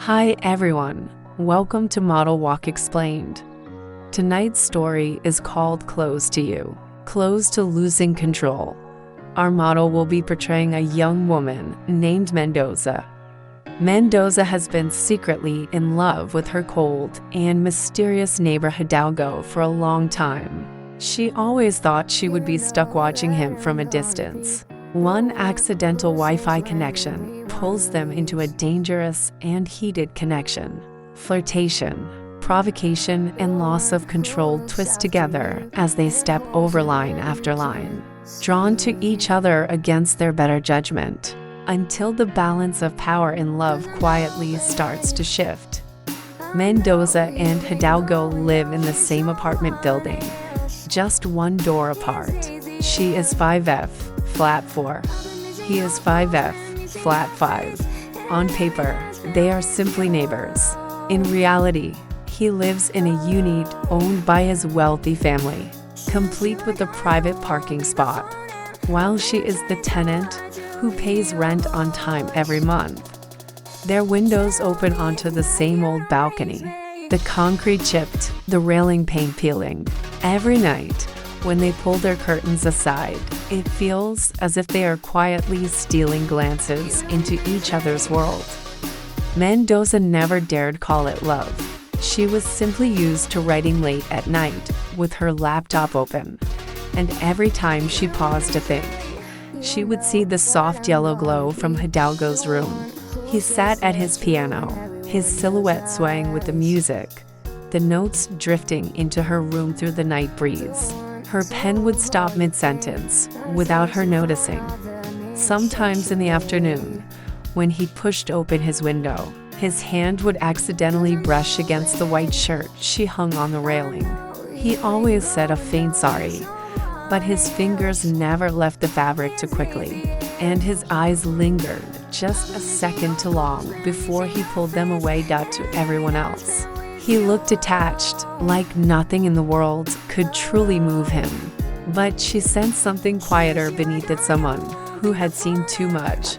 Hi everyone, welcome to Model Walk Explained. Tonight's story is called Close to You, Close to Losing Control. Our model will be portraying a young woman named Mendoza. Mendoza has been secretly in love with her cold and mysterious neighbor Hidalgo for a long time. She always thought she would be stuck watching him from a distance. One accidental Wi-Fi connection pulls them into a dangerous and heated connection. Flirtation, provocation, and loss of control twist together as they step over line after line, drawn to each other against their better judgment, until the balance of power in love quietly starts to shift. Mendoza and Hidalgo live in the same apartment building, just one door apart. She is 5F, flat 4. He is 5F, flat 5. On paper, they are simply neighbors. In reality, he lives in a unit owned by his wealthy family, complete with a private parking spot, while she is the tenant who pays rent on time every month. Their windows open onto the same old balcony, the concrete chipped, the railing paint peeling. Every night, when they pull their curtains aside, it feels as if they are quietly stealing glances into each other's world. Mendoza never dared call it love. She was simply used to writing late at night with her laptop open, and every time she paused to think, she would see the soft yellow glow from Hidalgo's room. He sat at his piano, his silhouette swaying with the music, the notes drifting into her room through the night breeze. Her pen would stop mid-sentence, without her noticing. Sometimes in the afternoon, when he pushed open his window, his hand would accidentally brush against the white shirt she hung on the railing. He always said a faint sorry, but his fingers never left the fabric too quickly, and his eyes lingered just a second too long before he pulled them away to everyone else. He looked detached, like nothing in the world could truly move him. But she sensed something quieter beneath it, someone who had seen too much.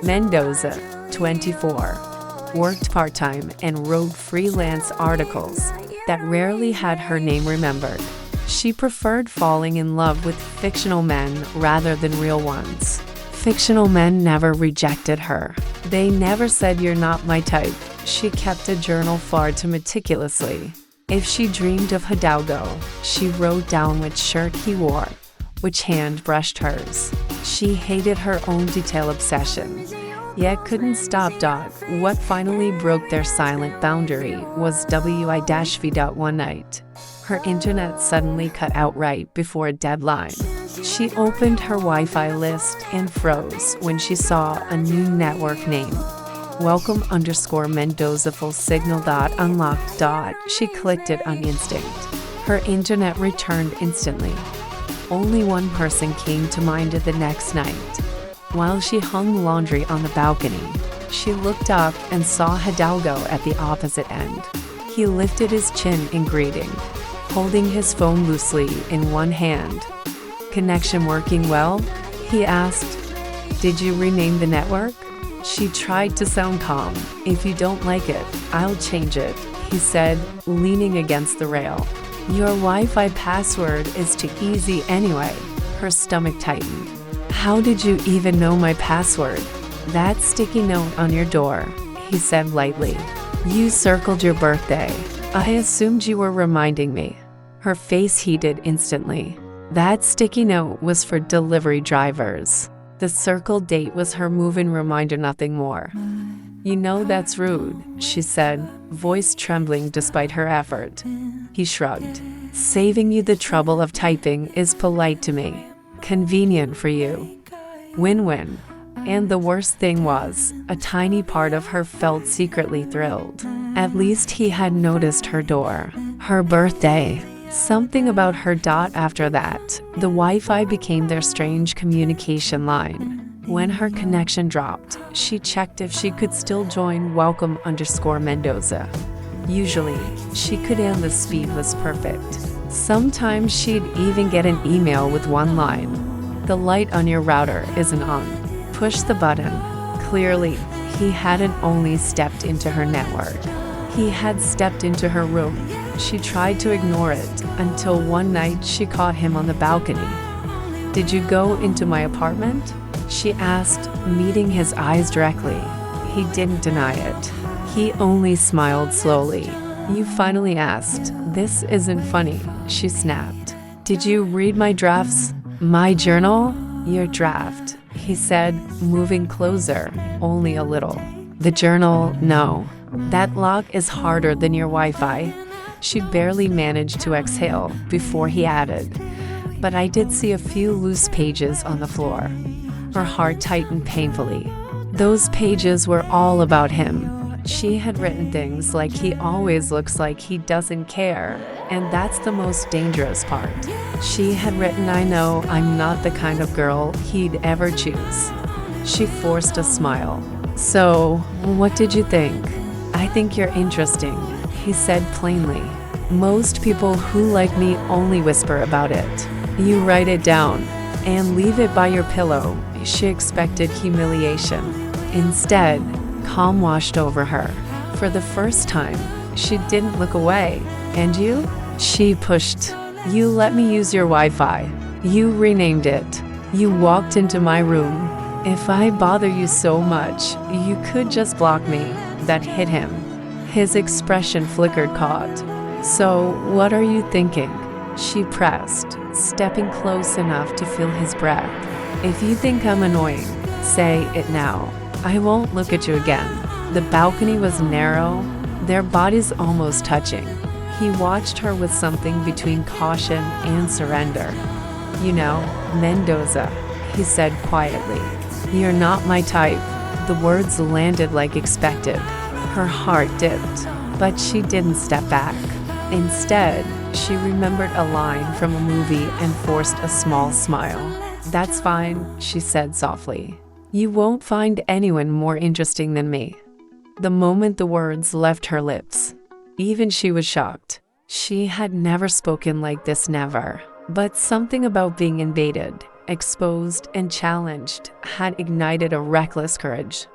Mendoza, 24, worked part-time and wrote freelance articles that rarely had her name remembered. She preferred falling in love with fictional men rather than real ones. Fictional men never rejected her. They never said, "You're not my type." She kept a journal far too meticulously. If she dreamed of Hidalgo, she wrote down which shirt he wore, which hand brushed hers. She hated her own detail obsession, yet couldn't stop. What finally broke their silent boundary was one night. Her internet suddenly cut out right before a deadline. She opened her Wi-Fi list and froze when she saw a new network name. Welcome_Mendoza full signal unlocked. She clicked it on instinct. Her internet returned instantly. Only one person came to mind the next night. While she hung laundry on the balcony, she looked up and saw Hidalgo at the opposite end. He lifted his chin in greeting, holding his phone loosely in one hand. "Connection working well?" he asked. "Did you rename the network?" She tried to sound calm. "If you don't like it, I'll change it," he said, leaning against the rail. "Your Wi-Fi password is too easy anyway." Her stomach tightened. "How did you even know my password?" "That sticky note on your door," he said lightly. "You circled your birthday. I assumed you were reminding me." Her face heated instantly. That sticky note was for delivery drivers. The circled date was her move-in reminder, nothing more. "You know that's rude," she said, voice trembling despite her effort. He shrugged. "Saving you the trouble of typing is polite to me. Convenient for you. Win-win." And the worst thing was, a tiny part of her felt secretly thrilled. At least he had noticed her door. Her birthday. Something about her. After that, the Wi-Fi became their strange communication line. When her connection dropped, she checked if she could still join Welcome_Mendoza. Usually, she could, and the speed was perfect. Sometimes she'd even get an email with one line: "The light on your router isn't on. Push the button." Clearly, He hadn't only stepped into her network. He had stepped into her room. She tried to ignore it until one night she caught him on the balcony. "Did you go into my apartment?" she asked, meeting his eyes directly. He didn't deny it. He only smiled slowly. "You finally asked. This isn't funny," she snapped. "Did you read my drafts?" "My journal?" "Your draft," he said, moving closer, only a little. "The journal? No. That lock is harder than your Wi-Fi." She barely managed to exhale before he added, "But I did see a few loose pages on the floor." Her heart tightened painfully. Those pages were all about him. She had written things like, "He always looks like he doesn't care," and that's the most dangerous part. She had written, "I know I'm not the kind of girl he'd ever choose." She forced a smile. "So, what did you think?" "I think you're interesting," he said plainly. "Most people who like me only whisper about it. You write it down and leave it by your pillow." She expected humiliation. Instead, calm washed over her. For the first time, she didn't look away. "And you?" She pushed. "You let me use your Wi-Fi. You renamed it. You walked into my room. If I bother you so much, you could just block me." That hit him. His expression flickered caught. "So, what are you thinking?" She pressed, stepping close enough to feel his breath. "If you think I'm annoying, say it now. I won't look at you again." The balcony was narrow, their bodies almost touching. He watched her with something between caution and surrender. "You know, Mendoza," he said quietly. "You're not my type." The words landed like expected. Her heart dipped, but she didn't step back. Instead, she remembered a line from a movie and forced a small smile. "That's fine," she said softly. "You won't find anyone more interesting than me." The moment the words left her lips, even she was shocked. She had never spoken like this, never. But something about being invaded, exposed, and challenged had ignited a reckless courage.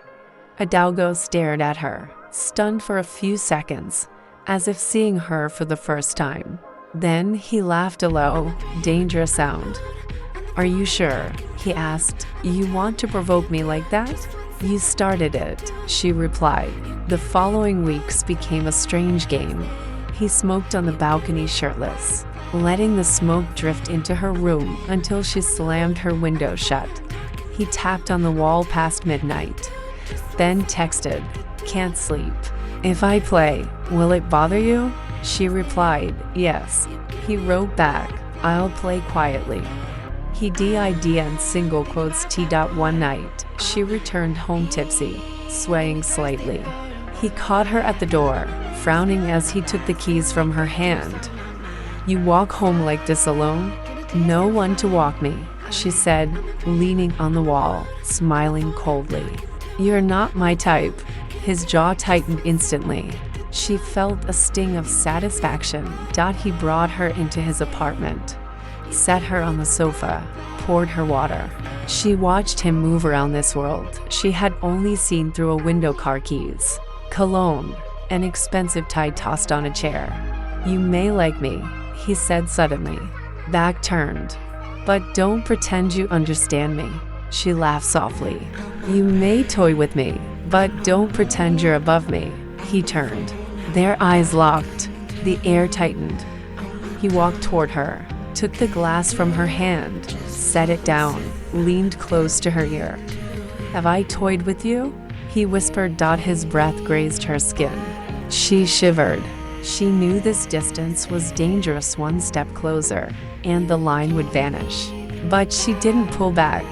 Hidalgo stared at her, stunned for a few seconds, as if seeing her for the first time. Then he laughed a low, dangerous sound. "Are you sure?" he asked. "You want to provoke me like that?" "You started it," she replied. The following weeks became a strange game. He smoked on the balcony shirtless, letting the smoke drift into her room until she slammed her window shut. He tapped on the wall past midnight, then texted, "Can't sleep. If I play, will it bother you?" She replied, "Yes." He wrote back, "I'll play quietly." He did and single quotes T. One night, she returned home tipsy, swaying slightly. He caught her at the door, frowning as he took the keys from her hand. "You walk home like this alone?" "No one to walk me," she said, leaning on the wall, smiling coldly. "You're not my type." His jaw tightened instantly. She felt a sting of satisfaction. He brought her into his apartment, set her on the sofa, poured her water. She watched him move around this world she had only seen through a window. Car keys, cologne, an expensive tie tossed on a chair. "You may like me," he said suddenly. Back turned. "But don't pretend you understand me." She laughed softly. "You may toy with me, but don't pretend you're above me." He turned. Their eyes locked. The air tightened. He walked toward her, took the glass from her hand, set it down, leaned close to her ear. "Have I toyed with you?" he whispered. His breath grazed her skin. She shivered. She knew this distance was dangerous. One step closer, and the line would vanish. But she didn't pull back.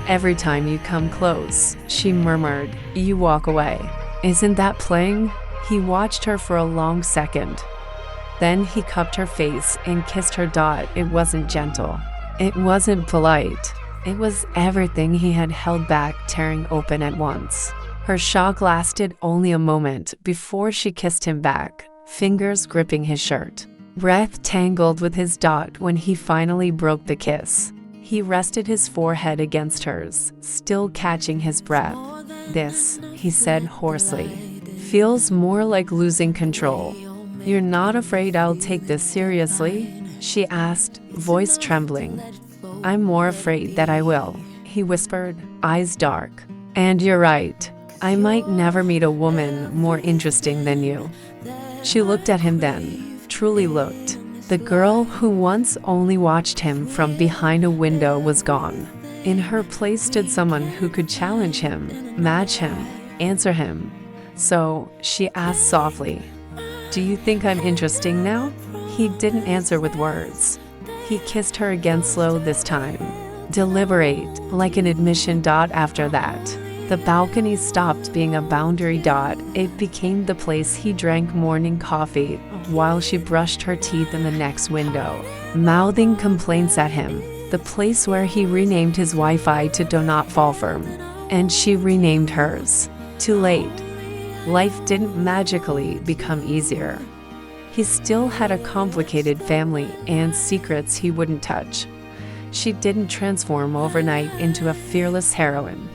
"Every time you come close," she murmured, "you walk away." "Isn't that playing?" He watched her for a long second. Then he cupped her face and kissed her. It wasn't gentle. It wasn't polite. It was everything he had held back, tearing open at once. Her shock lasted only a moment before she kissed him back, fingers gripping his shirt. Breath tangled with his. When he finally broke the kiss, He rested his forehead against hers, still catching his breath. "This," he said hoarsely, "feels more like losing control." "You're not afraid I'll take this seriously?" she asked, voice trembling. "I'm more afraid that I will," he whispered, eyes dark. "And you're right. I might never meet a woman more interesting than you." She looked at him then, truly looked. The girl who once only watched him from behind a window was gone. In her place stood someone who could challenge him, match him, answer him. "So," she asked softly, "do you think I'm interesting now?" He didn't answer with words. He kissed her again, slow this time, deliberate, like an admission. After that, the balcony stopped being a boundary. It became the place he drank morning coffee while she brushed her teeth in the next window, mouthing complaints at him. The place where he renamed his Wi-Fi to "Do Not Fall Firm," and she renamed hers. Too late. Life didn't magically become easier. He still had a complicated family and secrets he wouldn't touch. She didn't transform overnight into a fearless heroine.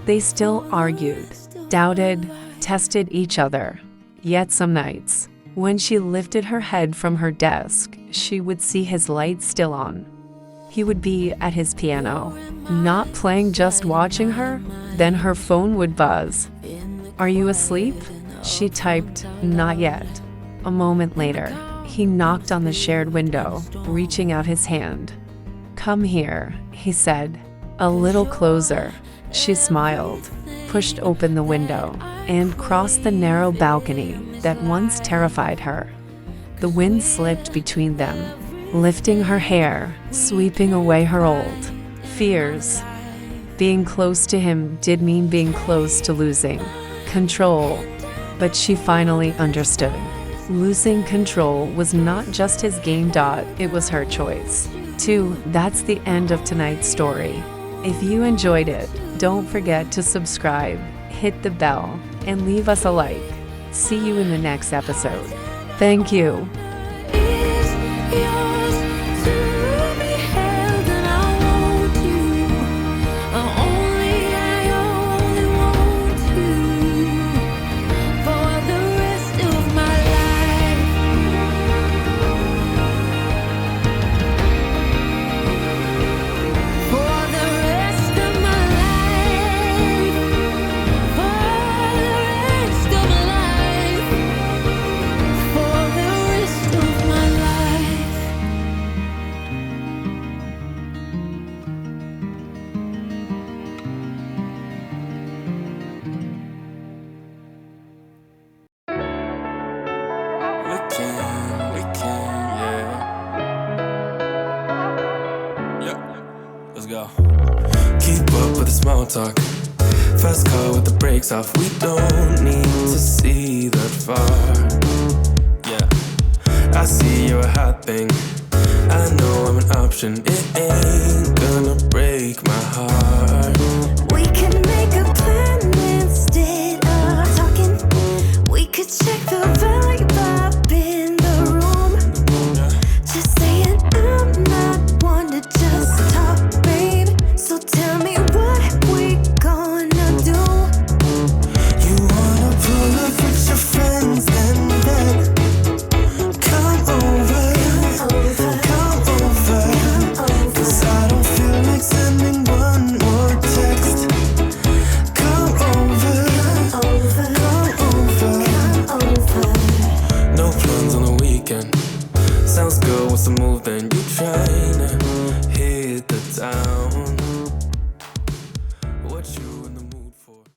They still argued, doubted, tested each other. Yet some nights, when she lifted her head from her desk, she would see his light still on. He would be at his piano, not playing, just watching her. Then her phone would buzz. "Are you asleep?" She typed, "Not yet." A moment later, he knocked on the shared window, reaching out his hand. "Come here," he said. A little closer. She smiled, pushed open the window, and crossed the narrow balcony that once terrified her. The wind slipped between them, lifting her hair, sweeping away her old fears. Being close to him did mean being close to losing control. But she finally understood. Losing control was not just his game. It was her choice. That's the end of tonight's story. If you enjoyed it, don't forget to subscribe, hit the bell, and leave us a like. See you in the next episode. Thank you. We can, yeah. Let's go. Keep up with the small talk. Fast car with the brakes off. We don't need to see that far. Yeah, I see you're a hot thing. I know I'm an option. It ain't gonna break my heart. We can make a plan instead of talking. We could check the vibe up in the room. Just saying I'm not one to just talk, babe. So tell me what we gonna do. You wanna pull up with your friends and then come over. Cause I don't feel like sending one more text. Come over. No plans on the weekend. Sounds good, what's the move then? You try